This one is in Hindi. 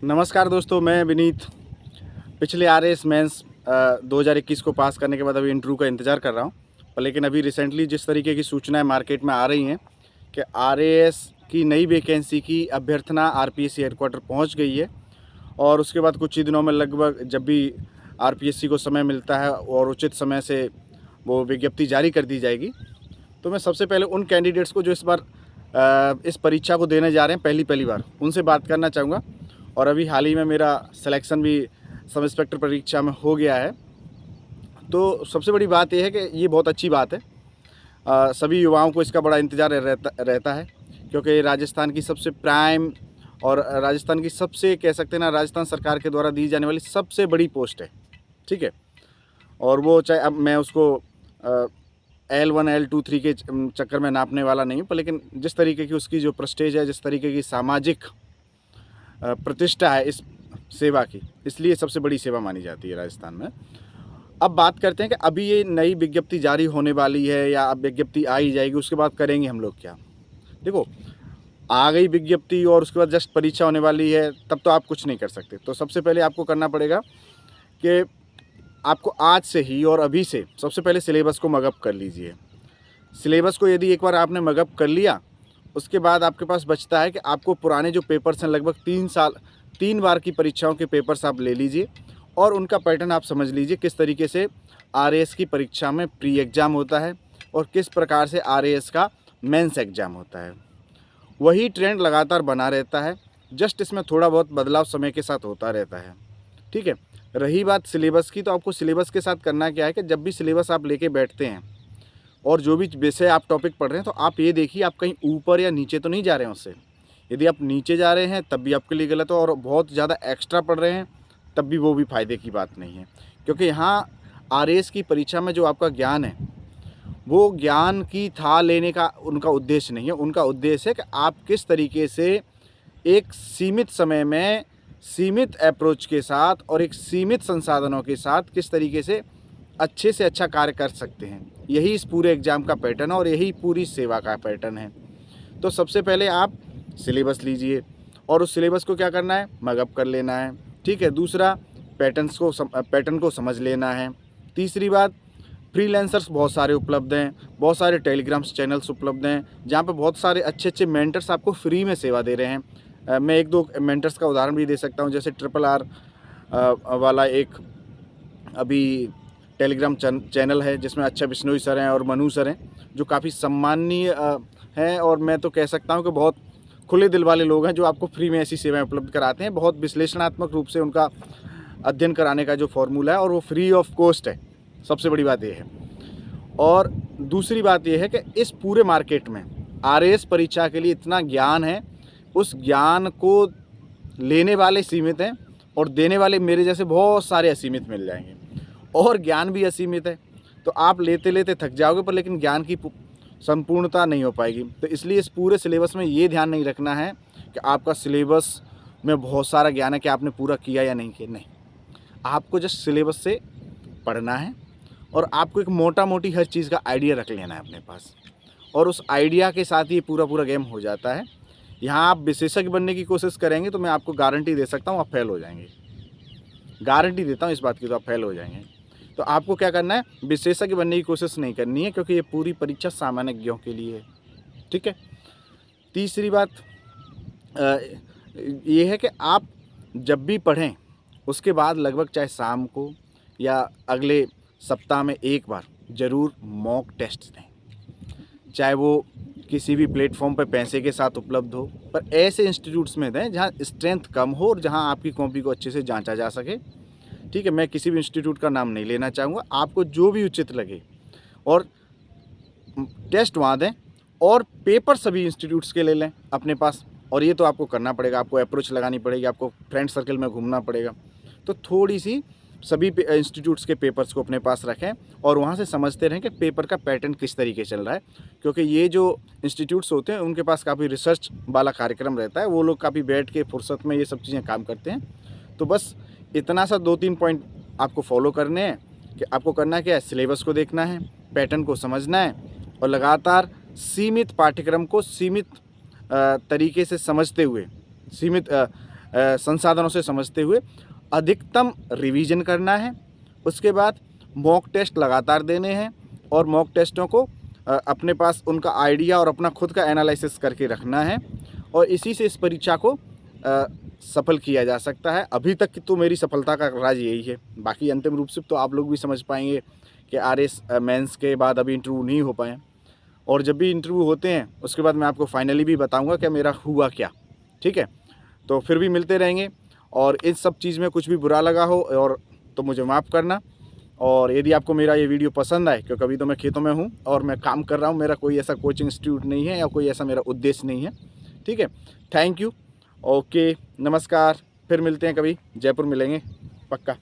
नमस्कार दोस्तों, मैं विनीत। पिछले आरएएस मेंस 2021 को पास करने के बाद अभी इंटरव्यू का इंतज़ार कर रहा हूँ। पर लेकिन अभी रिसेंटली जिस तरीके की सूचनाएं मार्केट में आ रही हैं कि आरएएस की नई वैकेंसी की अभ्यर्थना आरपीएससी हेडक्वार्टर पहुंच गई है और उसके बाद कुछ ही दिनों में लगभग जब भी आरपीएससी को समय मिलता है और उचित समय से वो विज्ञप्ति जारी कर दी जाएगी, तो मैं सबसे पहले उन कैंडिडेट्स को जो इस बार इस परीक्षा को देने जा रहे हैं पहली बार, उनसे बात करना चाहूँगा। और अभी हाल ही में मेरा सिलेक्शन भी सब इंस्पेक्टर परीक्षा में हो गया है। तो सबसे बड़ी बात यह है कि ये बहुत अच्छी बात है। सभी युवाओं को इसका बड़ा इंतज़ार रहता है, क्योंकि राजस्थान की सबसे प्राइम और राजस्थान की सबसे कह सकते हैं ना, राजस्थान सरकार के द्वारा दी जाने वाली सबसे बड़ी पोस्ट है। ठीक है, और वो चाहे अब मैं उसको L1 L2 3 के चक्कर में नापने वाला नहीं हूँ, पर लेकिन जिस तरीके की उसकी जो प्रेस्टीज है, जिस तरीके की सामाजिक प्रतिष्ठा है इस सेवा की, इसलिए सबसे बड़ी सेवा मानी जाती है राजस्थान में। अब बात करते हैं कि अभी ये नई विज्ञप्ति जारी होने वाली है या अब विज्ञप्ति आ ही जाएगी, उसके बाद करेंगे हम लोग क्या। देखो, आ गई विज्ञप्ति और उसके बाद जस्ट परीक्षा होने वाली है, तब तो आप कुछ नहीं कर सकते। तो सबसे पहले आपको करना पड़ेगा कि आपको आज से ही और अभी से सबसे पहले सिलेबस को मगअप कर लीजिए। सिलेबस को यदि एक बार आपने मगअप कर लिया, उसके बाद आपके पास बचता है कि आपको पुराने जो पेपर्स हैं, लगभग 3 बार की परीक्षाओं के पेपर्स आप ले लीजिए और उनका पैटर्न आप समझ लीजिए, किस तरीके से आरएएस की परीक्षा में प्री एग्ज़ाम होता है और किस प्रकार से आरएएस का मेंस एग्ज़ाम होता है। वही ट्रेंड लगातार बना रहता है, जस्ट इसमें थोड़ा बहुत बदलाव समय के साथ होता रहता है। ठीक है, रही बात सिलेबस की, तो आपको सिलेबस के साथ करना क्या है कि जब भी सिलेबस आप लेके बैठते हैं और जो भी विषय आप टॉपिक पढ़ रहे हैं, तो आप ये देखिए आप कहीं ऊपर या नीचे तो नहीं जा रहे हैं उससे। यदि आप नीचे जा रहे हैं तब भी आपके लिए गलत हो, और बहुत ज़्यादा एक्स्ट्रा पढ़ रहे हैं तब भी वो भी फ़ायदे की बात नहीं है। क्योंकि यहाँ आरएएस की परीक्षा में जो आपका ज्ञान है, वो ज्ञान की था लेने का उनका उद्देश्य नहीं है। उनका उद्देश्य है कि आप किस तरीके से एक सीमित समय में सीमित अप्रोच के साथ और एक सीमित संसाधनों के साथ किस तरीके से अच्छा कार्य कर सकते हैं। यही इस पूरे एग्ज़ाम का पैटर्न है और यही पूरी सेवा का पैटर्न है। तो सबसे पहले आप सिलेबस लीजिए और उस सिलेबस को क्या करना है, मगअप कर लेना है। ठीक है, दूसरा पैटर्न को समझ लेना है। तीसरी बात, फ्रीलांसर्स बहुत सारे उपलब्ध हैं, बहुत सारे टेलीग्राम्स चैनल्स उपलब्ध हैं जहाँ पे बहुत सारे अच्छे मेंटर्स आपको फ्री में सेवा दे रहे हैं। मैं 1-2 मेंटर्स का उदाहरण भी दे सकता हूँ, जैसे RRR वाला एक अभी टेलीग्राम चैनल है जिसमें अच्छा बिश्नोई सर हैं और मनु सर हैं, जो काफ़ी सम्माननीय हैं और मैं तो कह सकता हूं कि बहुत खुले दिल वाले लोग हैं, जो आपको फ्री में ऐसी सेवाएं उपलब्ध कराते हैं। बहुत विश्लेषणात्मक रूप से उनका अध्ययन कराने का जो फॉर्मूला है, और वो फ्री ऑफ कॉस्ट है। सबसे बड़ी बात ये है। और दूसरी बात ये है कि इस पूरे मार्केट में आरएएस परीक्षा के लिए इतना ज्ञान है, उस ज्ञान को लेने वाले सीमित हैं और देने वाले मेरे जैसे बहुत सारे असीमित मिल जाएंगे। और ज्ञान भी असीमित है, तो आप लेते लेते थक जाओगे, पर लेकिन ज्ञान की संपूर्णता नहीं हो पाएगी। तो इसलिए इस पूरे सिलेबस में ये ध्यान नहीं रखना है कि आपका सिलेबस में बहुत सारा ज्ञान है कि आपने पूरा किया या नहीं किया। नहीं, आपको जस्ट सिलेबस से पढ़ना है और आपको एक मोटी हर चीज़ का आइडिया रख लेना है अपने पास, और उस आइडिया के साथ ही पूरा गेम हो जाता है। यहाँ आप विशेषज्ञ बनने की कोशिश करेंगे तो मैं आपको गारंटी दे सकता हूँ आप फेल हो जाएंगे। गारंटी देता हूँ इस बात की, तो आप फेल हो जाएंगे। तो आपको क्या करना है, विशेषज्ञ बनने की कोशिश नहीं करनी है, क्योंकि ये पूरी परीक्षा सामान्यज्ञों के लिए है। ठीक है। तीसरी बात ये है कि आप जब भी पढ़ें उसके बाद लगभग चाहे शाम को या अगले सप्ताह में एक बार ज़रूर मॉक टेस्ट दें, चाहे वो किसी भी प्लेटफॉर्म पर पैसे के साथ उपलब्ध हो, पर ऐसे इंस्टीट्यूट्स में दें जहाँ स्ट्रेंथ कम हो और जहाँ आपकी कॉपी को अच्छे से जांचा जा सके। ठीक है, मैं किसी भी इंस्टीट्यूट का नाम नहीं लेना चाहूँगा, आपको जो भी उचित लगे, और टेस्ट वहाँ दें और पेपर सभी इंस्टीट्यूट्स के ले लें अपने पास। और ये तो आपको करना पड़ेगा, आपको अप्रोच लगानी पड़ेगी, आपको फ्रेंड सर्कल में घूमना पड़ेगा। तो थोड़ी सी सभी इंस्टीट्यूट्स के पेपर्स को अपने पास रखें और वहाँ से समझते रहें कि पेपर का पैटर्न किस तरीके चल रहा है, क्योंकि ये जो इंस्टीट्यूट्स होते हैं उनके पास काफ़ी रिसर्च वाला कार्यक्रम रहता है, वो लोग काफ़ी बैठ के फुर्सत में ये सब चीज़ें काम करते हैं। तो बस इतना सा 2-3 पॉइंट आपको फॉलो करने हैं कि आपको करना क्या है, सिलेबस को देखना है, पैटर्न को समझना है और लगातार सीमित पाठ्यक्रम को सीमित तरीके से समझते हुए, सीमित संसाधनों से समझते हुए अधिकतम रिवीजन करना है। उसके बाद मॉक टेस्ट लगातार देने हैं और मॉक टेस्टों को अपने पास उनका आइडिया और अपना खुद का एनालिसिस करके रखना है और इसी से इस परीक्षा को सफल किया जा सकता है। अभी तक की तो मेरी सफलता का राज यही है। बाकी अंतिम रूप से तो आप लोग भी समझ पाएंगे कि आरएस मेंस के बाद अभी इंटरव्यू नहीं हो पाए और जब भी इंटरव्यू होते हैं उसके बाद मैं आपको फाइनली भी बताऊंगा कि मेरा हुआ क्या। ठीक है, तो फिर भी मिलते रहेंगे और इस सब चीज़ में कुछ भी बुरा लगा हो और तो मुझे माफ़ करना। और यदि आपको मेरा ये वीडियो पसंद आए, क्योंकि अभी तो मैं खेतों में हूँ और मैं काम कर रहा हूँ, मेरा कोई ऐसा कोचिंग इंस्टीट्यूट नहीं है या कोई ऐसा मेरा उद्देश्य नहीं है। ठीक है, थैंक यू, ओके, नमस्कार, फिर मिलते हैं कभी, जयपुर मिलेंगे पक्का।